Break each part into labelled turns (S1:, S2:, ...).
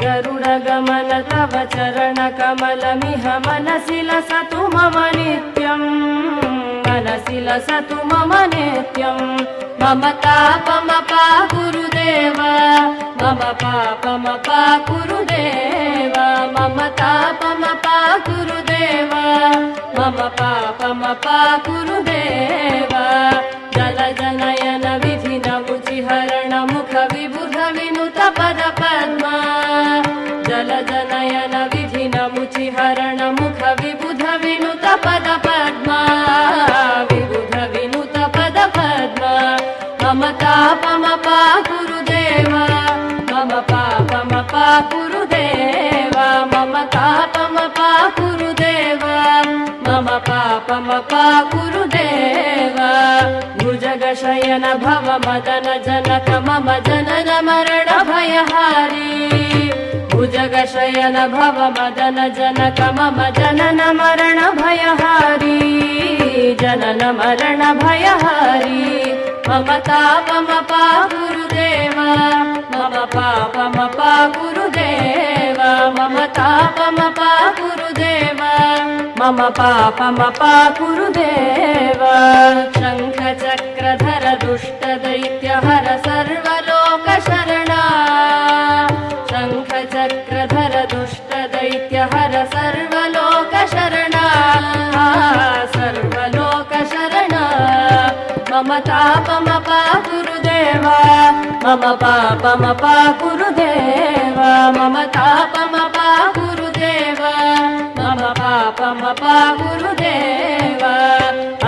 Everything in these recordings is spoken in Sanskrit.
S1: गरुडगमन तव चरणकमलमिह मनसि लसतु मम नित्यम् मनसि लसतु मम नित्यम् मम तापमपा गुरुदेव मम पापमपा गुरुदेव मम तापमपा गुरुदेव मम पापमपा गुरुदेव जलजनयन विधिनमुचिहरण मुख विबुध विनुत पद पद्मा जलजनयन विधिनमुचिहरण मुख विबुध विनुत पद पद्मा विबुध विनुत पद पद्मा मम तापमपा गुरुदेव मम पापमपा गुरुदेव मम तापमपा गुरुदेव मम पापमपा गुरुदेव भुजगशयन भव मदन जनक मम जनन मरण भयहारी भुजगशयन भव मदन जनक मम जनन मरण भयहारी जनन मरण भयहारी मम तापमपा गुरुदेव मम पापमपा गुरुदेव मम तापमपा गुरुदेव मम पापमपा गुरुदेव शङ्खचक्रधर दुष्टदैत्यहर सर्वलोकशरणा शङ्खचक्रधर दुष्टदैत्यहर सर्वलोकशरणा सर्वलोकशरणा मम तापमपा गुरुदेव मम पापमपा गुरुदेव मम तापमपा गुरुदेव मम पापमपा गुरुदेव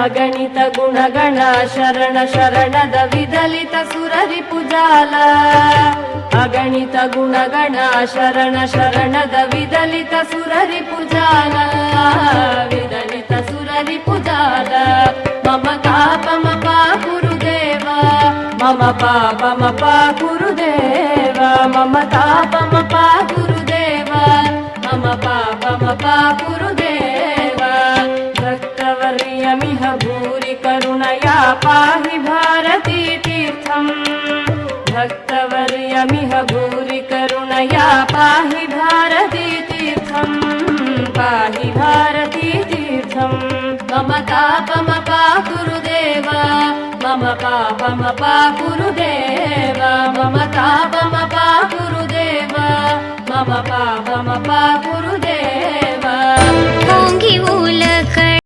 S1: अगणित गुणगण शरण शरणद विदलित सुररिपुजाल अगणित गुणगण शरण शरणद विदलित सुररिपुजाल विदलित सुररिपुजाल मम तापमपा गुरुदेव मम पापमपा गुरुदेव मम तापमपा गुरुदेव मम पापमपा गुरुदेव भक्तवर्यमिह भूरि करुणया पाहि भारती तीर्थम् भक्तवर्यमिह भूरि करुणया पाहि भारती तीर्थम् पाहि भारती तीर्थम् मम तापमपा गुरुदेव मम पापमपा गुरुदेव मम तापमपा गुरुदेव मम पापमपा गुरुदेव
S2: ओङ्गि उलक